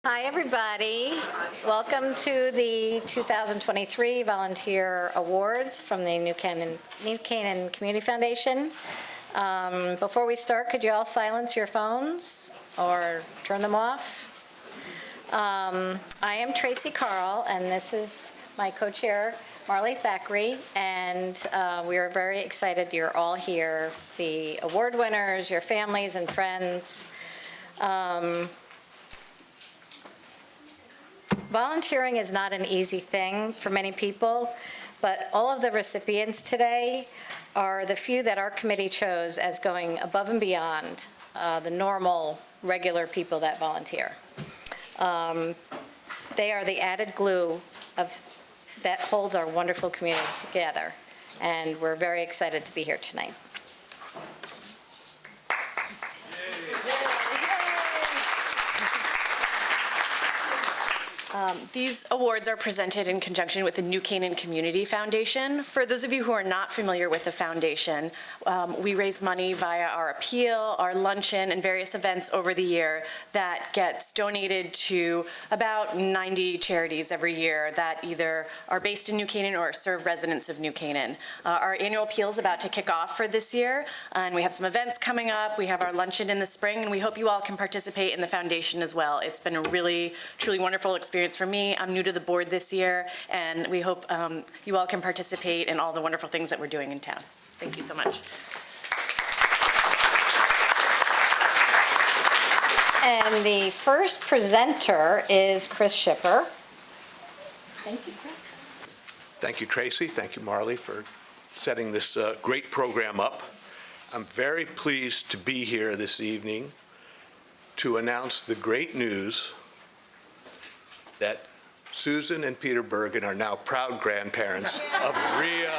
Hi, everybody. Welcome to the 2023 Volunteer Awards from the New Canaan Community Foundation. Before we start, could you all silence your phones or turn them off? I am Tracy Carl, and this is my co-chair, Marley Thackeray, and we are very excited you're all here, the award winners, your families and friends. Volunteering is not an easy thing for many people, but all of the recipients today are the few that our committee chose as going above and beyond the normal, regular people that volunteer. They are the added glue that holds our wonderful community together, and we're very excited to be here tonight. These awards are presented in conjunction with the New Canaan Community Foundation. For those of you who are not familiar with the foundation, we raise money via our appeal, our luncheon, and various events over the year that gets donated to about 90 charities every year that either are based in New Canaan or serve residents of New Canaan. Our annual appeal is about to kick off for this year, and we have some events coming up. We have our luncheon in the spring, and we hope you all can participate in the foundation as well. It's been a really, truly wonderful experience for me. I'm new to the board this year, and we hope you all can participate in all the wonderful things that we're doing in town. Thank you so much. And the first presenter is Chris Schipper. Thank you, Chris. Thank you, Tracy. Thank you, Marley, for setting this great program up. I'm very pleased to be here this evening to announce the great news that Susan and Peter Bergen are now proud grandparents of Rhea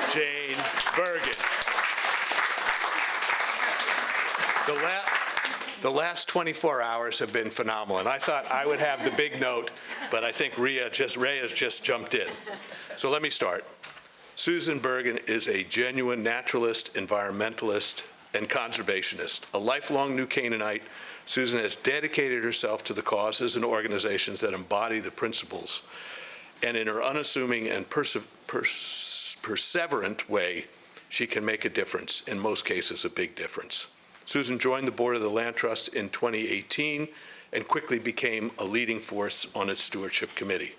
Jane Bergen. The last 24 hours have been phenomenal, and I thought I would have the big note, but I think Rhea's just jumped in. So let me start. Susan Bergen is a genuine naturalist, environmentalist, and conservationist, a lifelong New Canaanite. Susan has dedicated herself to the causes and organizations that embody the principles, and in her unassuming and perseverant way, she can make a difference, in most cases a big difference. Susan joined the board of the Land Trust in 2018 and quickly became a leading force on its stewardship committee.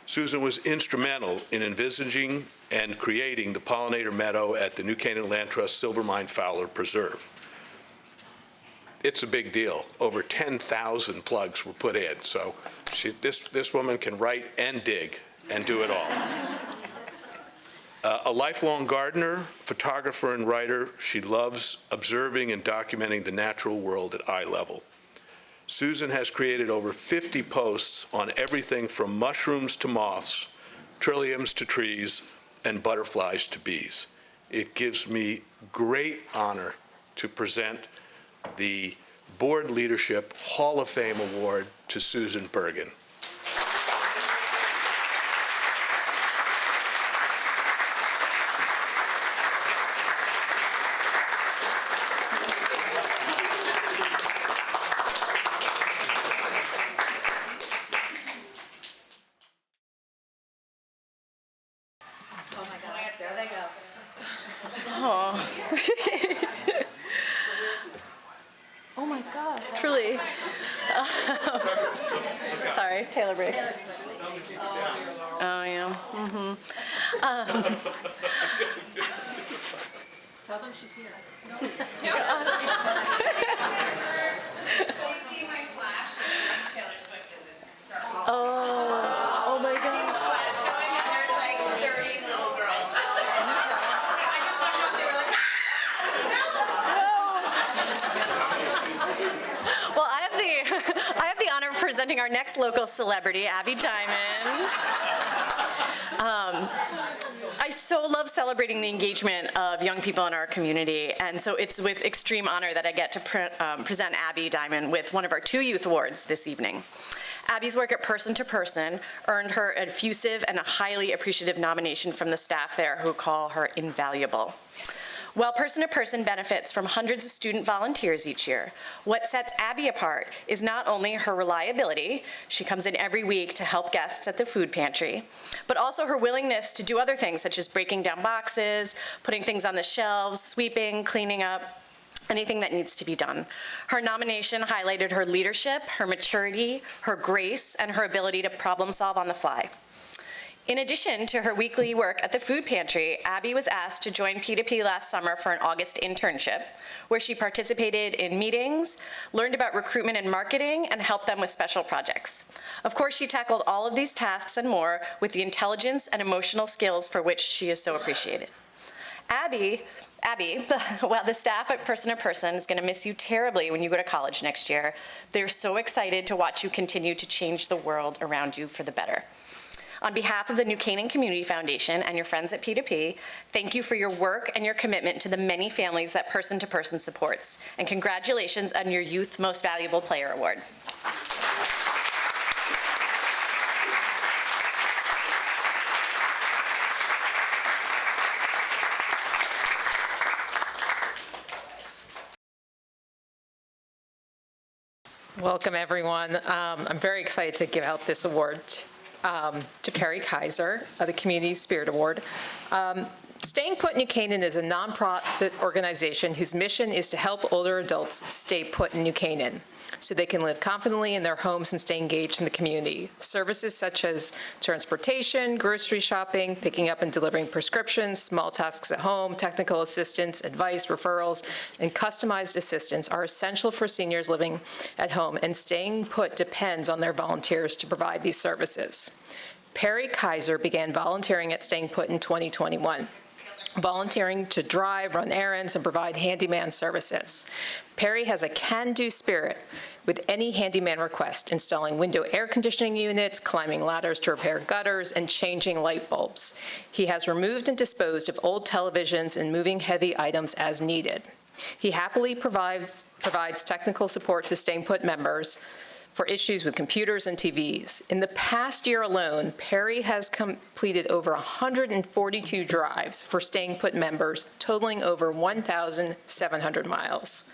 Susan was instrumental in envisaging and creating the pollinator meadow at the New Canaan Land Trust Silvermine Fowler Preserve. It's a big deal. Over 10,000 plugs were put in, so this woman can write and dig and do it all. A lifelong gardener, photographer, and writer, she loves observing and documenting the natural world at eye level. Susan has created over 50 posts on everything from mushrooms to moths, trilliums to trees, and butterflies to bees. It gives me great honor to present the Board Leadership Hall of Fame Award to Susan Bergen. Oh my God, there they go. Oh. Oh my gosh, truly. Sorry, Taylor Bree. Oh yeah. Mm-hmm. Tell them she's here. You see my flash and Taylor Swift is in there. Oh my God. Flash going and there's like 30 little girls. I just walked out, they were like, Well, I have the honor of presenting our next local celebrity, Abby Diamond. I so love celebrating the engagement of young people in our community, and so it's with extreme honor that I get to present Abby Diamond with one of our 2 youth awards this evening. Abby's work at Person to Person earned her an effusive and a highly appreciative nomination from the staff there, who call her invaluable. While person-to-person benefits from hundreds of student volunteers each year, what sets Abby apart is not only her reliability, she comes in every week to help guests at the food pantry, but also her willingness to do other things such as breaking down boxes, putting things on the shelves, sweeping, cleaning up, anything that needs to be done. Her nomination highlighted her leadership, her maturity, her grace, and her ability to problem solve on the fly. In addition to her weekly work at the food pantry, Abby was asked to join P2P last summer for an August internship, where she participated in meetings, learned about recruitment and marketing, and helped them with special projects. Of course, she tackled all of these tasks and more with the intelligence and emotional skills for which she is so appreciated. Abby, while the staff at Person to Person is going to miss you terribly when you go to college next year, they're so excited to watch you continue to change the world around you for the better. On behalf of the New Canaan Community Foundation and your friends at P2P, thank you for your work and your commitment to the many families that Person to Person supports. And congratulations on your Youth Most Valuable Player Award. Welcome, everyone. I'm very excited to give out this award to Perry Kaiser, the Community Spirit Award. Staying Put New Canaan is a nonprofit organization whose mission is to help older adults stay put in New Canaan so they can live confidently in their homes and stay engaged in the community. Services such as transportation, grocery shopping, picking up and delivering prescriptions, small tasks at home, technical assistance, advice, referrals, and customized assistance are essential for seniors living at home, and Staying Put depends on their volunteers to provide these services. Perry Kaiser began volunteering at Staying Put in 2021. Volunteering to drive, run errands, and provide handyman services. Perry has a can-do spirit with any handyman request, installing window air conditioning units, climbing ladders to repair gutters, and changing light bulbs. He has removed and disposed of old televisions and moving heavy items as needed. He happily provides technical support to Staying Put members for issues with computers and TVs. In the past year alone, Perry has completed over 142 drives for Staying Put members, totaling over 1,700 miles.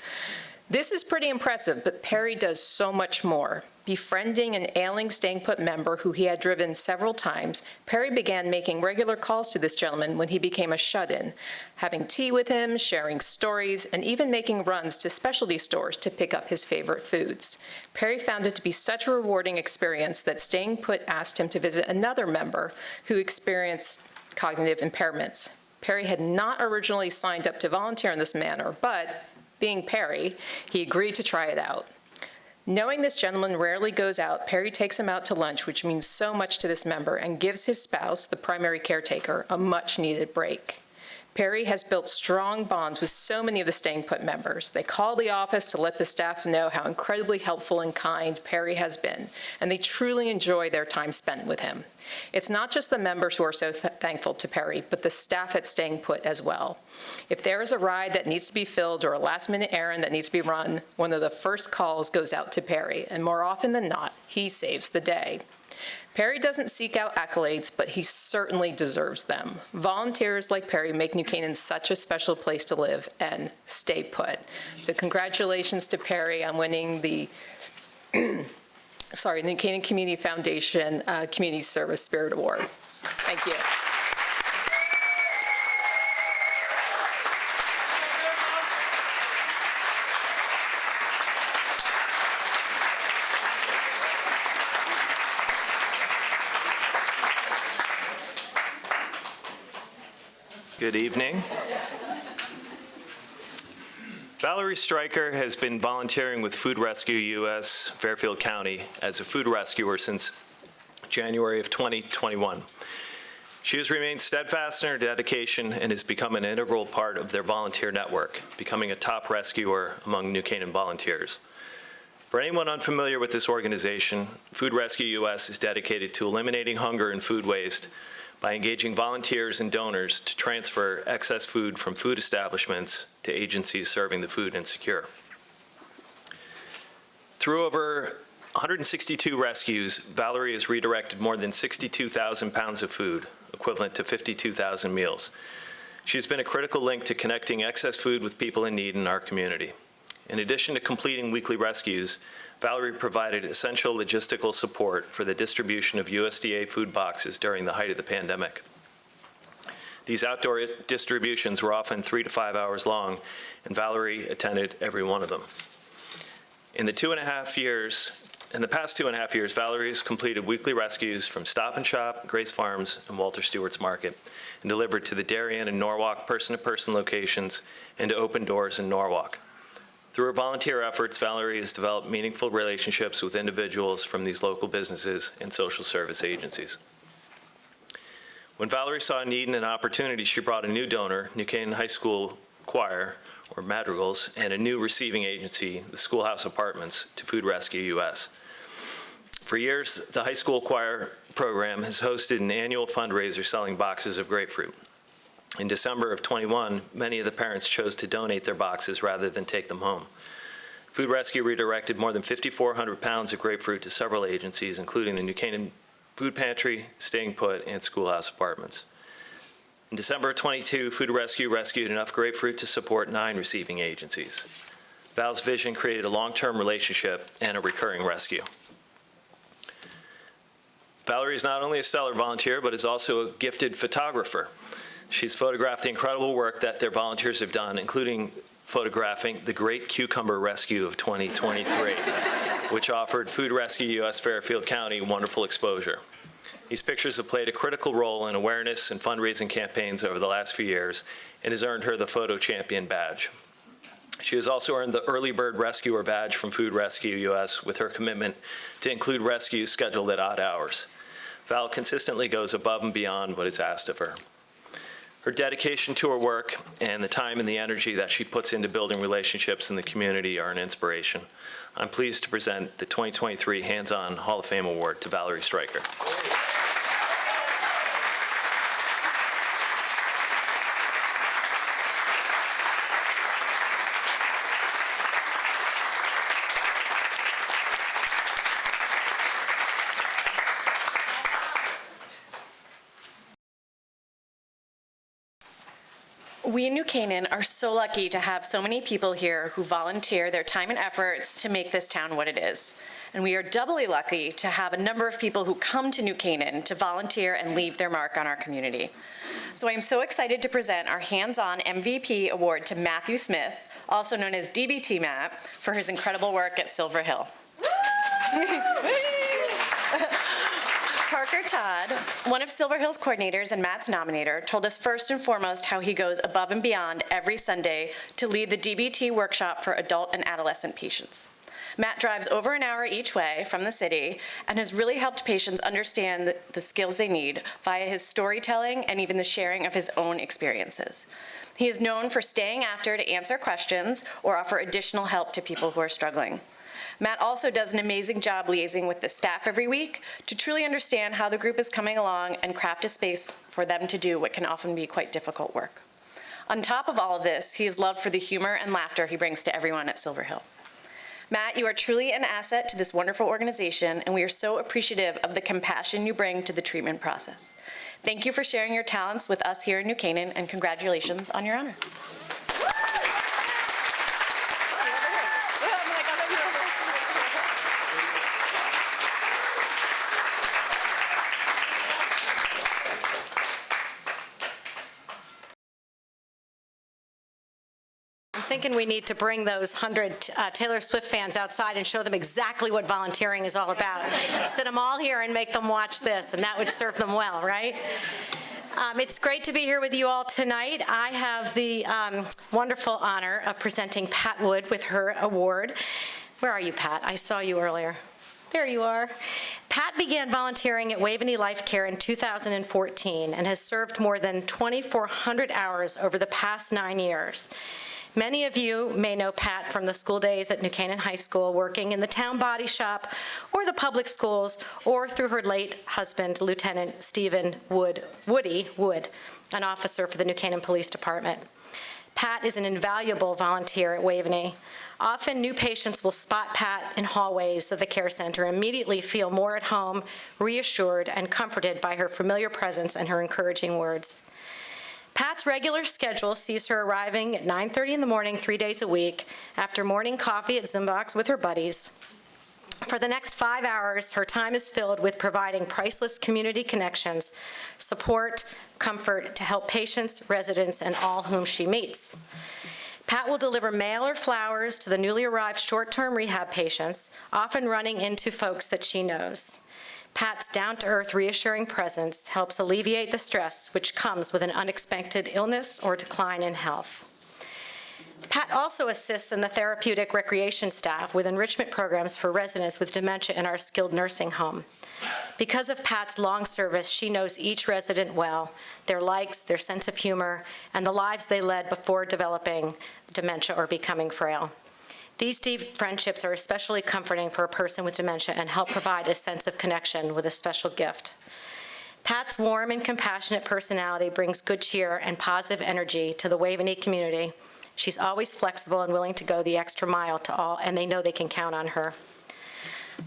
This is pretty impressive, but Perry does so much more. Befriending an ailing Staying Put member who he had driven several times, Perry began making regular calls to this gentleman when he became a shut-in, having tea with him, sharing stories, and even making runs to specialty stores to pick up his favorite foods. Perry found it to be such a rewarding experience that Staying Put asked him to visit another member who experienced cognitive impairments. Perry had not originally signed up to volunteer in this manner, but being Perry, he agreed to try it out. Knowing this gentleman rarely goes out, Perry takes him out to lunch, which means so much to this member, and gives his spouse, the primary caretaker, a much-needed break. Perry has built strong bonds with so many of the Staying Put members. They call the office to let the staff know how incredibly helpful and kind Perry has been, and they truly enjoy their time spent with him. It's not just the members who are so thankful to Perry, but the staff at Staying Put as well. If there is a ride that needs to be filled or a last-minute errand that needs to be run, one of the first calls goes out to Perry, and more often than not, he saves the day. Perry doesn't seek out accolades, but he certainly deserves them. Volunteers like Perry make New Canaan such a special place to live and stay put. So congratulations to Perry on winning the New Canaan Community Foundation Community Service Spirit Award. Thank you. Good evening. Valerie Striker has been volunteering with Food Rescue US Fairfield County as a food rescuer since January of 2021. She has remained steadfast in her dedication and has become an integral part of their volunteer network, becoming a top rescuer among New Canaan volunteers. For anyone unfamiliar with this organization, Food Rescue US is dedicated to eliminating hunger and food waste by engaging volunteers and donors to transfer excess food from food establishments to agencies serving the food insecure. Through over 162 rescues, Valerie has redirected more than 62,000 pounds of food, equivalent to 52,000 meals. She's been a critical link to connecting excess food with people in need in our community. In addition to completing weekly rescues, Valerie provided essential logistical support for the distribution of USDA food boxes during the height of the pandemic. These outdoor distributions were often 3 to 5 hours long, and Valerie attended every one of them. In the past 2.5 years, Valerie has completed weekly rescues from Stop and Shop, Grace Farms, and Walter Stewart's Market, and delivered to the Darien and Norwalk person-to-person locations and to Open Doors in Norwalk. Through her volunteer efforts, Valerie has developed meaningful relationships with individuals from these local businesses and social service agencies. When Valerie saw a need and an opportunity, she brought a new donor, New Canaan High School Choir, or Madrigals, and a new receiving agency, the Schoolhouse Apartments, to Food Rescue US. For years, the high school choir program has hosted an annual fundraiser selling boxes of grapefruit. In December of '21, many of the parents chose to donate their boxes rather than take them home. Food Rescue redirected more than 5,400 pounds of grapefruit to several agencies, including the New Canaan Food Pantry, Staying Put, and Schoolhouse Apartments. In December of '22, Food Rescue rescued enough grapefruit to support 9 receiving agencies. Val's vision created a long-term relationship and a recurring rescue. Valerie is not only a stellar volunteer, but is also a gifted photographer. She's photographed the incredible work that their volunteers have done, including photographing the Great Cucumber Rescue of 2023, which offered Food Rescue US Fairfield County wonderful exposure. These pictures have played a critical role in awareness and fundraising campaigns over the last few years and has earned her the Photo Champion badge. She has also earned the Early Bird Rescuer badge from Food Rescue US with her commitment to include rescues scheduled at odd hours. Val consistently goes above and beyond what is asked of her. Her dedication to her work and the time and the energy that she puts into building relationships in the community are an inspiration. I'm pleased to present the 2023 Hands-On Hall of Fame Award to Valerie Striker. We in New Canaan are so lucky to have so many people here who volunteer their time and efforts to make this town what it is. And we are doubly lucky to have a number of people who come to New Canaan to volunteer and leave their mark on our community. So I am so excited to present our Hands-On MVP Award to Matthew Smith, also known as DBT Matt, for his incredible work at Silver Hill. Parker Todd, one of Silver Hill's coordinators and Matt's nominator, told us first and foremost how he goes above and beyond every Sunday to lead the DBT workshop for adult and adolescent patients. Matt drives over an hour each way from the city and has really helped patients understand the skills they need via his storytelling and even the sharing of his own experiences. He is known for staying after to answer questions or offer additional help to people who are struggling. Matt also does an amazing job liaising with the staff every week to truly understand how the group is coming along and craft a space for them to do what can often be quite difficult work. On top of all of this, he is loved for the humor and laughter he brings to everyone at Silver Hill. Matt, you are truly an asset to this wonderful organization, and we are so appreciative of the compassion you bring to the treatment process. Thank you for sharing your talents with us here in New Canaan, and congratulations on your honor. I'm thinking we need to bring those 100 Taylor Swift fans outside and show them exactly what volunteering is all about. Sit them all here and make them watch this, and that would serve them well, right? It's great to be here with you all tonight. I have the wonderful honor of presenting Pat Wood with her award. Where are you, Pat? I saw you earlier. There you are. Pat began volunteering at Waveney Life Care in 2014 and has served more than 2,400 hours over the past 9 years. Many of you may know Pat from the school days at New Canaan High School, working in the town body shop or the public schools, or through her late husband, Lieutenant Stephen Woody Wood, an officer for the New Canaan Police Department. Pat is an invaluable volunteer at Waveney. Often new patients will spot Pat in hallways of the care center and immediately feel more at home, reassured, and comforted by her familiar presence and her encouraging words. Pat's regular schedule sees her arriving at 9:30 in the morning 3 days a week after morning coffee at Zumbox with her buddies. For the next 5 hours, her time is filled with providing priceless community connections, support, comfort to help patients, residents, and all whom she meets. Pat will deliver mail or flowers to the newly arrived short-term rehab patients, often running into folks that she knows. Pat's down-to-earth, reassuring presence helps alleviate the stress which comes with an unexpected illness or decline in health. Pat also assists in the therapeutic recreation staff with enrichment programs for residents with dementia in our skilled nursing home. Because of Pat's long service, she knows each resident well, their likes, their sense of humor, and the lives they led before developing dementia or becoming frail. These deep friendships are especially comforting for a person with dementia and help provide a sense of connection with a special gift. Pat's warm and compassionate personality brings good cheer and positive energy to the Waveney community. She's always flexible and willing to go the extra mile to all, and they know they can count on her.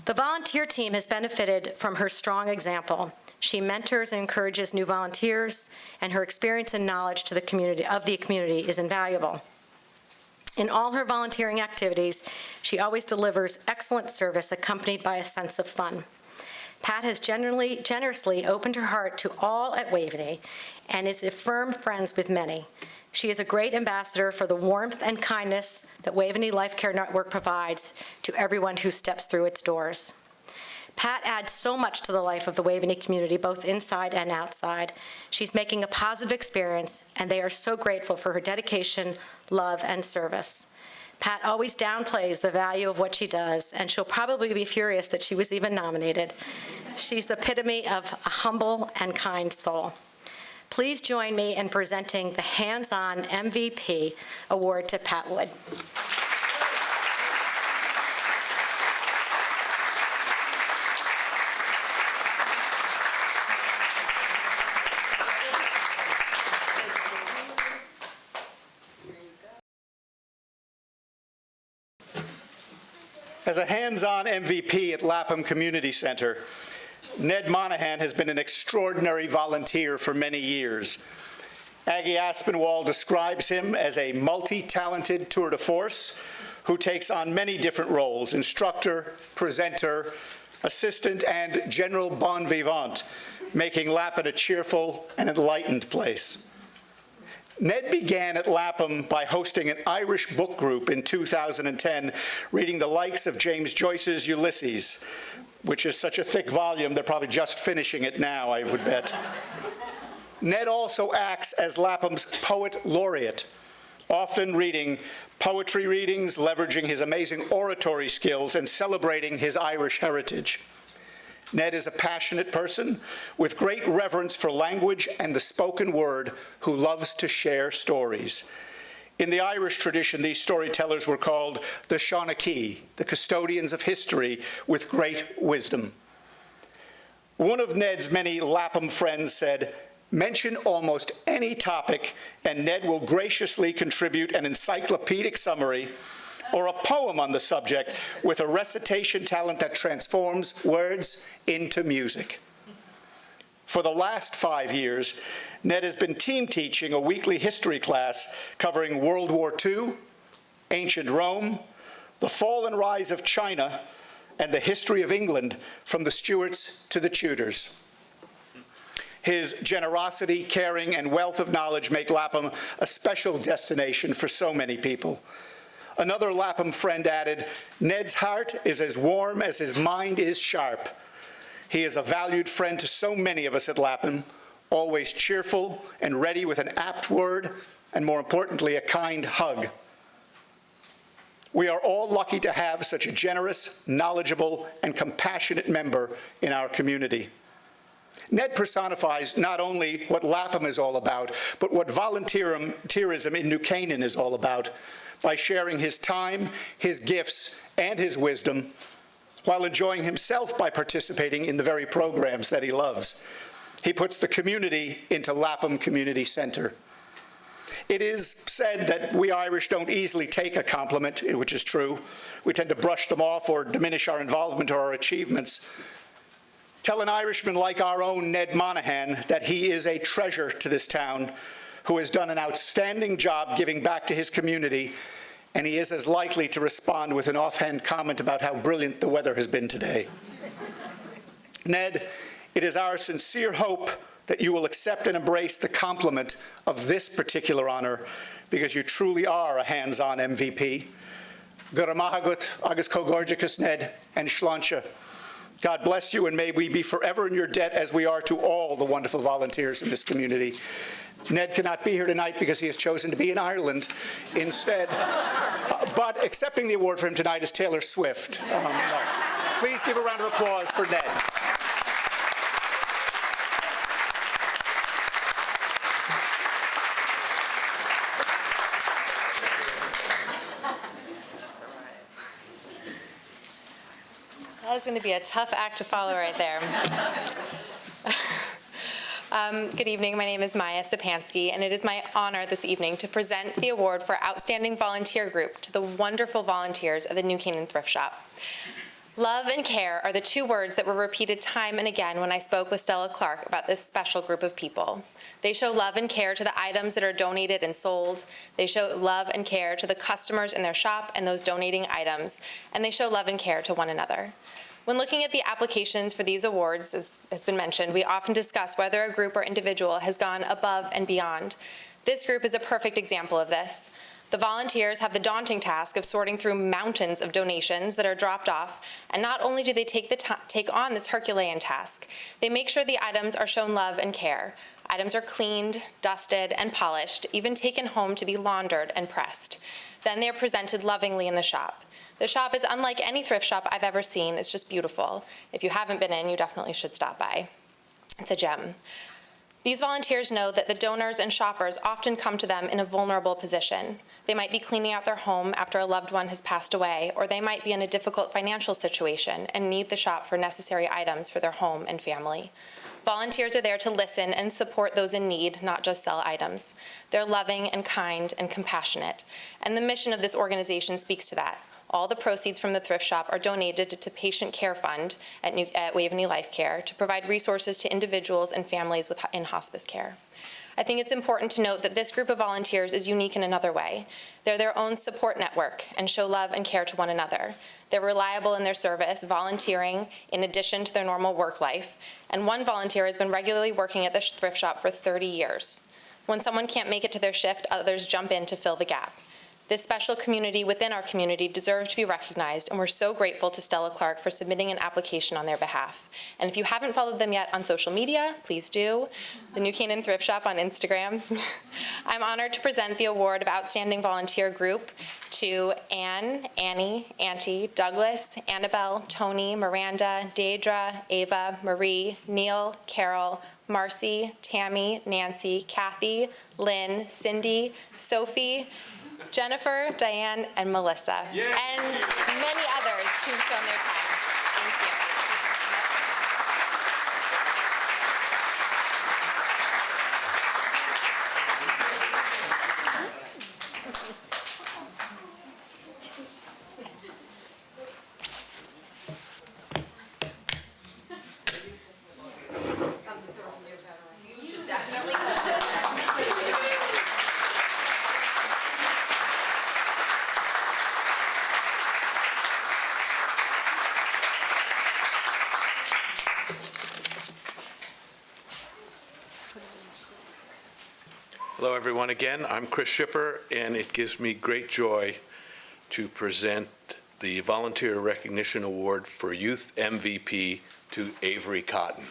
The volunteer team has benefited from her strong example. She mentors and encourages new volunteers, and her experience and knowledge to the community is invaluable. In all her volunteering activities, she always delivers excellent service accompanied by a sense of fun. Pat has generously opened her heart to all at Waveney and is a firm friend with many. She is a great ambassador for the warmth and kindness that Waveney Life Care Network provides to everyone who steps through its doors. Pat adds so much to the life of the Waveney community, both inside and outside. She's making a positive experience, and they are so grateful for her dedication, love, and service. Pat always downplays the value of what she does, and she'll probably be furious that she was even nominated. She's the epitome of a humble and kind soul. Please join me in presenting the Hands-On MVP Award to Pat Wood. As a hands-on MVP at Lapham Community Center, Ned Monahan has been an extraordinary volunteer for many years. Aggie Aspinwall describes him as a multi-talented tour de force who takes on many different roles: instructor, presenter, assistant, and general bon vivant, making Lapham a cheerful and enlightened place. Ned began at Lapham by hosting an Irish book group in 2010, reading the likes of James Joyce's Ulysses, which is such a thick volume, they're probably just finishing it now, I would bet. Ned also acts as Lapham's poet laureate, often reading poetry readings, leveraging his amazing oratory skills, and celebrating his Irish heritage. Ned is a passionate person with great reverence for language and the spoken word who loves to share stories. In the Irish tradition, these storytellers were called the Shawnachie, the custodians of history with great wisdom. One of Ned's many Lapham friends said, "Mention almost any topic, and Ned will graciously contribute an encyclopedic summary or a poem on the subject with a recitation talent that transforms words into music." For the last 5 years, Ned has been team teaching a weekly history class covering World War II, ancient Rome, the fall and rise of China, and the history of England from the Stuarts to the Tudors. His generosity, caring, and wealth of knowledge make Lapham a special destination for so many people. Another Lapham friend added, "Ned's heart is as warm as his mind is sharp. He is a valued friend to so many of us at Lapham, always cheerful and ready with an apt word, and more importantly, a kind hug." We are all lucky to have such a generous, knowledgeable, and compassionate member in our community. Ned personifies not only what Lapham is all about, but what volunteerism in New Canaan is all about, by sharing his time, his gifts, and his wisdom, while enjoying himself by participating in the very programs that he loves. He puts the community into Lapham Community Center. It is said that we Irish don't easily take a compliment, which is true. We tend to brush them off or diminish our involvement or our achievements. Tell an Irishman like our own Ned Monahan that he is a treasure to this town, who has done an outstanding job giving back to his community, and he is as likely to respond with an offhand comment about how brilliant the weather has been today. Ned, it is our sincere hope that you will accept and embrace the compliment of this particular honor, because you truly are a hands-on MVP. Guramahagut, Agus Kogorjicus, Ned, and Shlancha. God bless you, and may we be forever in your debt as we are to all the wonderful volunteers in this community. Ned cannot be here tonight because he has chosen to be in Ireland instead. But accepting the award for him tonight is Taylor Swift. Please give a round of applause for Ned. That is going to be a tough act to follow right there. Good evening. My name is Maya Stepansky, and it is my honor this evening to present the award for Outstanding Volunteer Group to the wonderful volunteers of the New Canaan Thrift Shop. Love and care are the two words that were repeated time and again when I spoke with Stella Clark about this special group of people. They show love and care to the items that are donated and sold. They show love and care to the customers in their shop and those donating items. And they show love and care to one another. When looking at the applications for these awards, as has been mentioned, we often discuss whether a group or individual has gone above and beyond. This group is a perfect example of this. The volunteers have the daunting task of sorting through mountains of donations that are dropped off, and not only do they take on this Herculean task, they make sure the items are shown love and care. Items are cleaned, dusted, and polished, even taken home to be laundered and pressed. Then they are presented lovingly in the shop. The shop is unlike any thrift shop I've ever seen. It's just beautiful. If you haven't been in, you definitely should stop by. It's a gem. These volunteers know that the donors and shoppers often come to them in a vulnerable position. They might be cleaning out their home after a loved one has passed away, or they might be in a difficult financial situation and need the shop for necessary items for their home and family. Volunteers are there to listen and support those in need, not just sell items. They're loving and kind and compassionate, and the mission of this organization speaks to that. All the proceeds from the thrift shop are donated to Patient Care Fund at Waveney Life Care to provide resources to individuals and families in hospice care. I think it's important to note that this group of volunteers is unique in another way. They're their own support network and show love and care to one another. They're reliable in their service, volunteering in addition to their normal work life, and one volunteer has been regularly working at the thrift shop for 30 years. When someone can't make it to their shift, others jump in to fill the gap. This special community within our community deserves to be recognized, and we're so grateful to Stella Clark for submitting an application on their behalf. And if you haven't followed them yet on social media, please do. The New Canaan Thrift Shop on Instagram. I'm honored to present the award of Outstanding Volunteer Group to Anne, Annie, Auntie, Douglas, Annabelle, Tony, Miranda, Deidre, Ava, Marie, Neil, Carol, Marcy, Tammy, Nancy, Kathy, Lynn, Cindy, Sophie, Jennifer, Diane, and Melissa, and many others who've shown their time. Thank you. You should definitely hold it. Hello, everyone. Again, I'm Chris Schipper, and it gives me great joy to present the Volunteer Recognition Award for Youth MVP to Avery Cotton.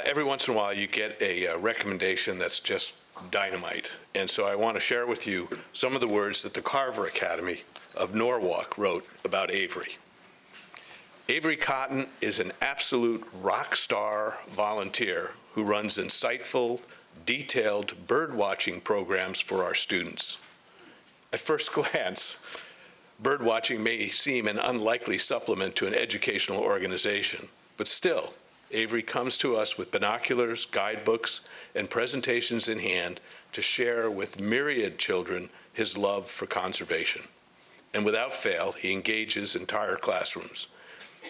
Every once in a while, you get a recommendation that's just dynamite, and so I want to share with you some of the words that the Carver Academy of Norwalk wrote about Avery. Avery Cotton is an absolute rock star volunteer who runs insightful, detailed bird-watching programs for our students. At first glance, birdwatching may seem an unlikely supplement to an educational organization, but still, Avery comes to us with binoculars, guidebooks, and presentations in hand to share with myriad children his love for conservation. And without fail, he engages entire classrooms.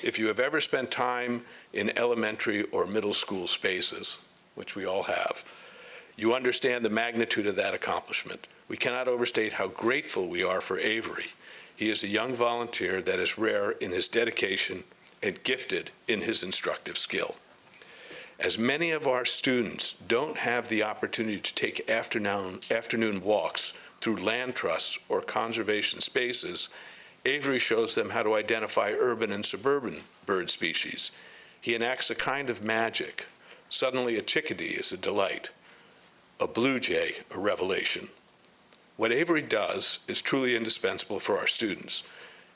If you have ever spent time in elementary or middle school spaces, which we all have, you understand the magnitude of that accomplishment. We cannot overstate how grateful we are for Avery. He is a young volunteer that is rare in his dedication and gifted in his instructive skill. As many of our students don't have the opportunity to take afternoon walks through land trusts or conservation spaces, Avery shows them how to identify urban and suburban bird species. He enacts a kind of magic. Suddenly a chickadee is a delight, a blue jay a revelation. What Avery does is truly indispensable for our students.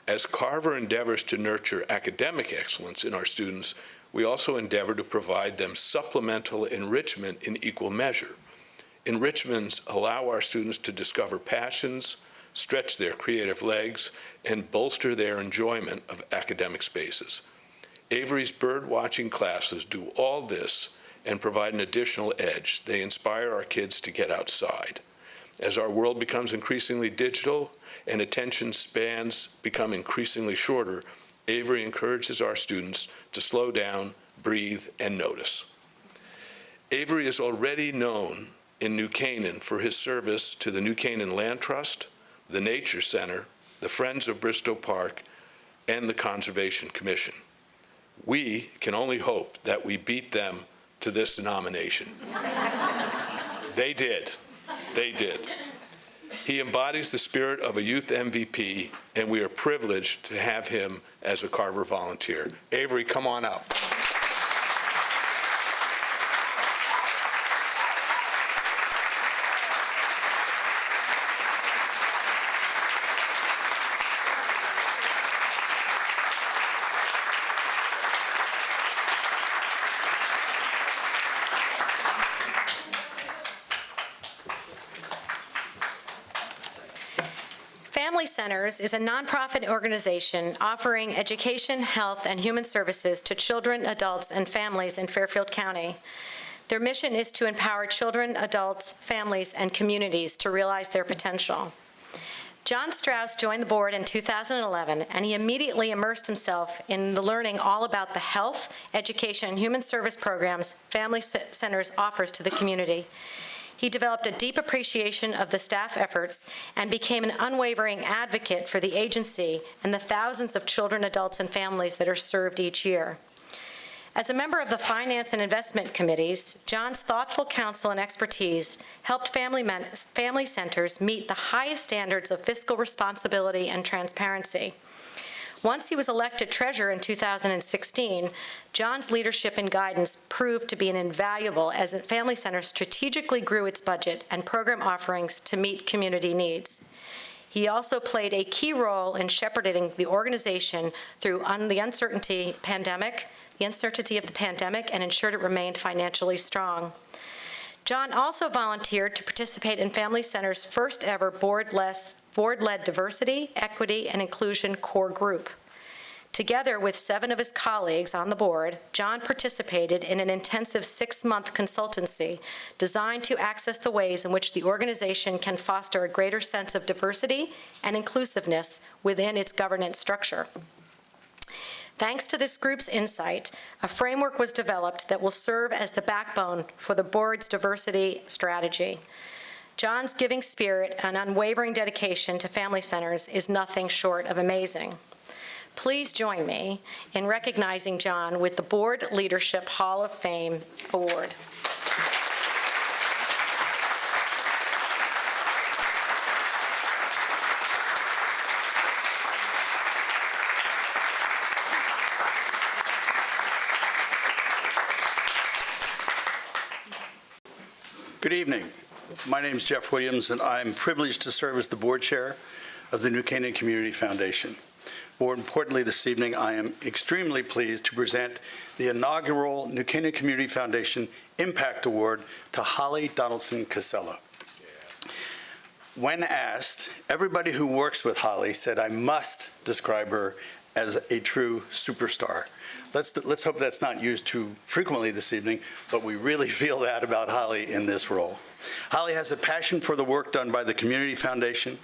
As Carver endeavors to nurture academic excellence in our students, we also endeavor to provide them supplemental enrichment in equal measure. Enrichments allow our students to discover passions, stretch their creative legs, and bolster their enjoyment of academic spaces. Avery's bird-watching classes do all this and provide an additional edge. They inspire our kids to get outside. As our world becomes increasingly digital and attention spans become increasingly shorter, Avery encourages our students to slow down, breathe, and notice. Avery is already known in New Canaan for his service to the New Canaan Land Trust, the Nature Center, the Friends of Bristow Park, and the Conservation Commission. We can only hope that we beat them to this nomination. They did. They did. He embodies the spirit of a youth MVP, and we are privileged to have him as a Carver volunteer. Avery, come on up. Family Centers is a nonprofit organization offering education, health, and human services to children, adults, and families in Fairfield County. Their mission is to empower children, adults, families, and communities to realize their potential. John Strauss joined the board in 2011, and he immediately immersed himself in the learning all about the health, education, and human service programs Family Centers offers to the community. He developed a deep appreciation of the staff efforts and became an unwavering advocate for the agency and the thousands of children, adults, and families that are served each year. As a member of the Finance and Investment Committees, John's thoughtful counsel and expertise helped family centers meet the highest standards of fiscal responsibility and transparency. Once he was elected treasurer in 2016, John's leadership and guidance proved to be invaluable as the Family Center strategically grew its budget and program offerings to meet community needs. He also played a key role in shepherding the organization through the uncertainty of the pandemic and ensured it remained financially strong. John also volunteered to participate in Family Center's first ever board-led diversity, equity, and inclusion core group. Together with 7 of his colleagues on the board, John participated in an intensive 6-month consultancy designed to access the ways in which the organization can foster a greater sense of diversity and inclusiveness within its governance structure. Thanks to this group's insight, a framework was developed that will serve as the backbone for the board's diversity strategy. John's giving spirit and unwavering dedication to Family Centers is nothing short of amazing. Please join me in recognizing John with the Board Leadership Hall of Fame Award. Good evening. My name is Jeff Williams, and I'm privileged to serve as the board chair of the New Canaan Community Foundation. More importantly, this evening, I am extremely pleased to present the inaugural New Canaan Community Foundation Impact Award to Holly Donaldson Casella. When asked, everybody who works with Holly said I must describe her as a true superstar. Let's hope that's not used too frequently this evening, but we really feel that about Holly in this role. Holly has a passion for the work done by the Community Foundation.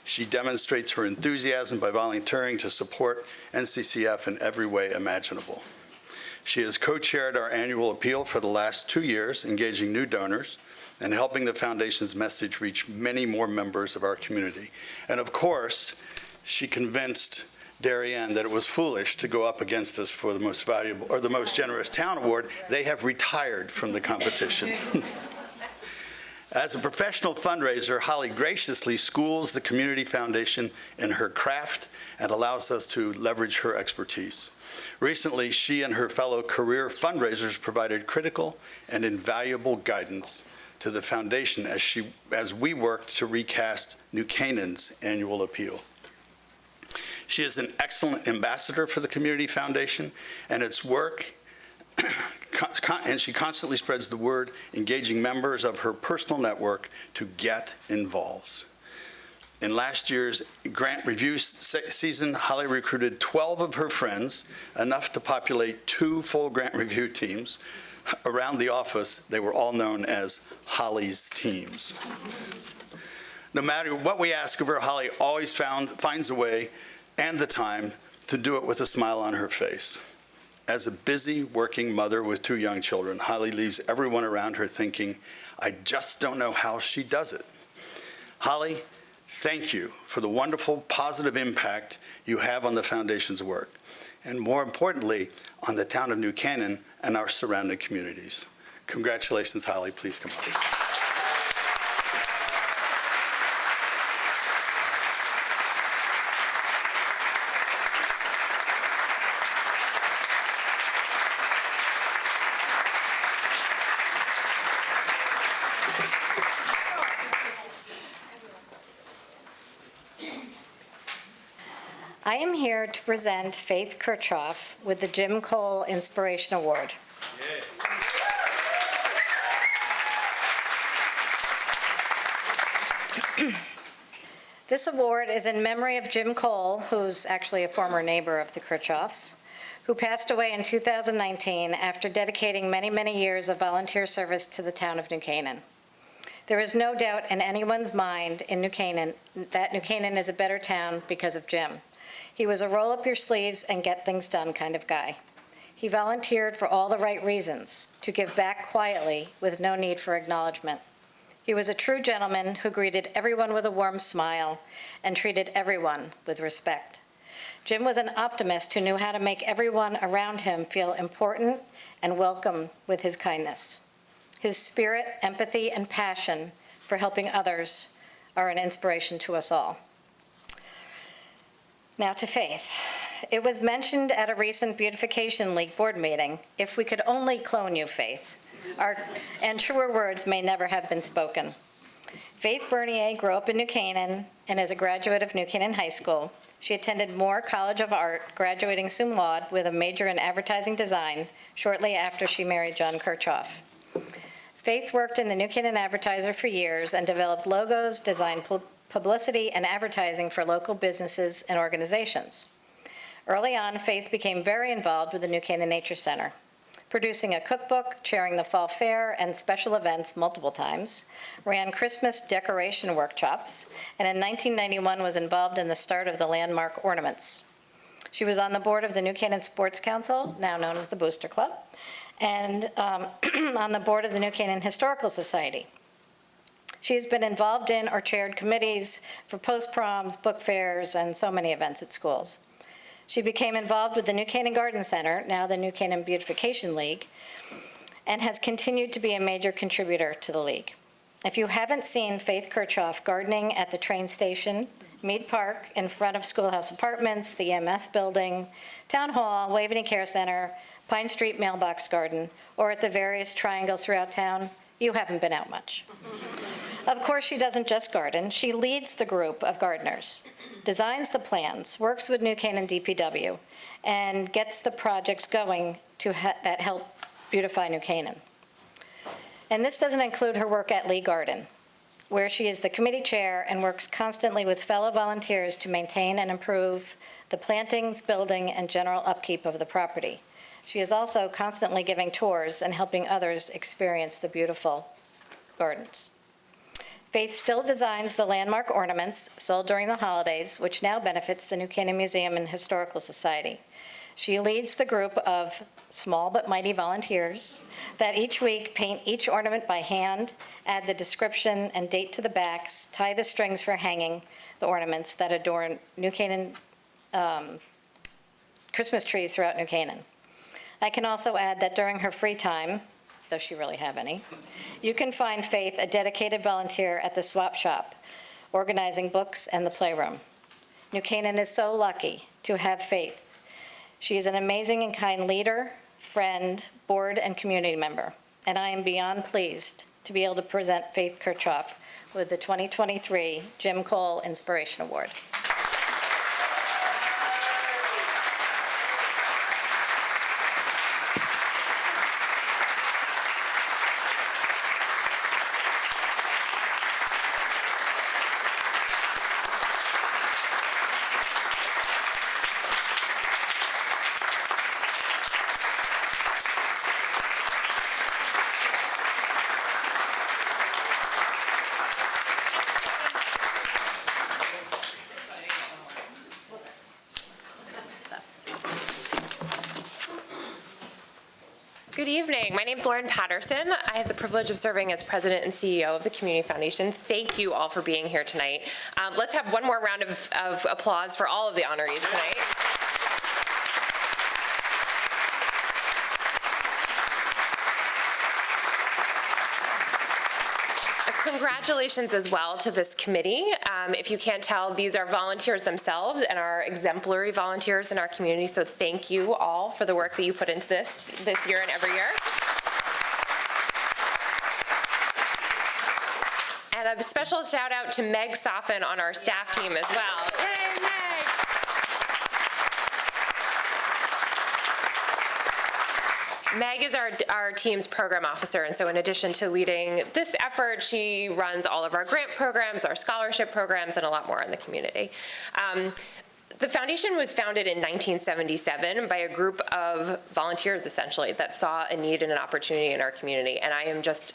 She demonstrates her enthusiasm by volunteering to support NCCF in every way imaginable. She has co-chaired our annual appeal for the last 2 years, engaging new donors and helping the foundation's message reach many more members of our community. And of course, she convinced Darien that it was foolish to go up against us for the most valuable or the most generous town award. They have retired from the competition. As a professional fundraiser, Holly graciously schools the Community Foundation in her craft and allows us to leverage her expertise. Recently, she and her fellow career fundraisers provided critical and invaluable guidance to the foundation as we worked to recast New Canaan's annual appeal. She is an excellent ambassador for the Community Foundation and its work, and she constantly spreads the word, engaging members of her personal network to get involved. In last year's grant review season, Holly recruited 12 of her friends, enough to populate 2 full grant review teams. Around the office, they were all known as Holly's teams. No matter what we ask of her, Holly always finds a way and the time to do it with a smile on her face. As a busy working mother with 2 young children, Holly leaves everyone around her thinking, I just don't know how she does it. Holly, thank you for the wonderful positive impact you have on the foundation's work, and more importantly, on the town of New Canaan and our surrounding communities. Congratulations, Holly. Please come up. I am here to present Faith Kirchhoff with the Jim Cole Inspiration Award. This award is in memory of Jim Cole, who's actually a former neighbor of the Kirchhoffs, who passed away in 2019 after dedicating many, many years of volunteer service to the town of New Canaan. There is no doubt in anyone's mind in New Canaan that New Canaan is a better town because of Jim. He was a roll-up-your-sleeves-and-get-things-done kind of guy. He volunteered for all the right reasons, to give back quietly with no need for acknowledgement. He was a true gentleman who greeted everyone with a warm smile and treated everyone with respect. Jim was an optimist who knew how to make everyone around him feel important and welcome with his kindness. His spirit, empathy, and passion for helping others are an inspiration to us all. Now to Faith. It was mentioned at a recent Beautification League board meeting, if we could only clone you, Faith, and truer words may never have been spoken. Faith Bernier grew up in New Canaan and is a graduate of New Canaan High School. She attended Moore College of Art, graduating cum laude with a major in advertising design shortly after she married John Kirchhoff. Faith worked in the New Canaan Advertiser for years and developed logos, designed publicity, and advertising for local businesses and organizations. Early on, Faith became very involved with the New Canaan Nature Center, producing a cookbook, chairing the fall fair and special events multiple times, ran Christmas decoration workshops, and in 1991 was involved in the start of the landmark ornaments. She was on the board of the New Canaan Sports Council, now known as the Booster Club, and on the board of the New Canaan Historical Society. She has been involved in or chaired committees for post-proms, book fairs, and so many events at schools. She became involved with the New Canaan Garden Center, now the New Canaan Beautification League, and has continued to be a major contributor to the league. If you haven't seen Faith Kirchhoff gardening at the train station, Mead Park, in front of Schoolhouse Apartments, the EMS building, Town Hall, Waveney Care Center, Pine Street Mailbox Garden, or at the various triangles throughout town, you haven't been out much. Of course, she doesn't just garden. She leads the group of gardeners, designs the plans, works with New Canaan DPW, and gets the projects going that help beautify New Canaan. And this doesn't include her work at Lee Garden, where she is the committee chair and works constantly with fellow volunteers to maintain and improve the plantings, building, and general upkeep of the property. She is also constantly giving tours and helping others experience the beautiful gardens. Faith still designs the landmark ornaments sold during the holidays, which now benefits the New Canaan Museum and Historical Society. She leads the group of small but mighty volunteers that each week paint each ornament by hand, add the description and date to the backs, tie the strings for hanging the ornaments that adorn New Canaan Christmas trees throughout New Canaan. I can also add that during her free time, does she really have any, you can find Faith a dedicated volunteer at the swap shop, organizing books and the playroom. New Canaan is so lucky to have Faith. She is an amazing and kind leader, friend, board, and community member, and I am beyond pleased to be able to present Faith Kirchhoff with the 2023 Jim Cole Inspiration Award. Good evening. My name is Lauren Patterson. I have the privilege of serving as president and CEO of the Community Foundation. Thank you all for being here tonight. Let's have one more round of applause for all of the honorees tonight. Congratulations as well to this committee. If you can't tell, these are volunteers themselves and are exemplary volunteers in our community, so thank you all for the work that you put into this year and every year. And a special shout out to Meg Soffin on our staff team as well. Yay, Meg! Meg is our team's program officer, and so in addition to leading this effort, she runs all of our grant programs, our scholarship programs, and a lot more in the community. The foundation was founded in 1977 by a group of volunteers, essentially, that saw a need and an opportunity in our community. And I am just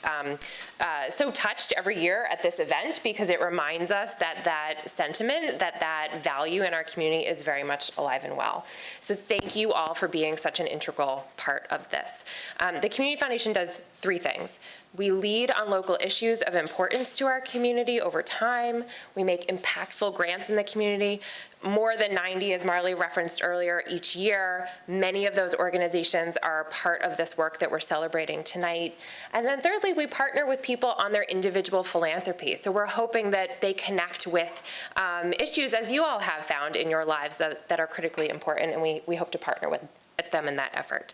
so touched every year at this event because it reminds us that that sentiment, that value in our community is very much alive and well. So thank you all for being such an integral part of this. The Community Foundation does three things. We lead on local issues of importance to our community over time. We make impactful grants in the community. More than 90, as Marley referenced earlier, each year. Many of those organizations are part of this work that we're celebrating tonight. And then thirdly, we partner with people on their individual philanthropy. So we're hoping that they connect with issues, as you all have found in your lives, that are critically important, and we hope to partner with them in that effort.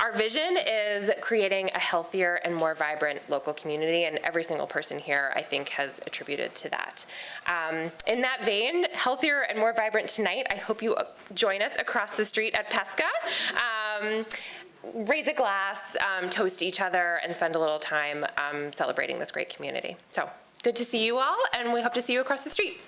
Our vision is creating a healthier and more vibrant local community, and every single person here, I think, has attributed to that. In that vein, healthier and more vibrant tonight, I hope you join us across the street at Pesca. Raise a glass, toast each other, and spend a little time celebrating this great community. So good to see you all, and we hope to see you across the street.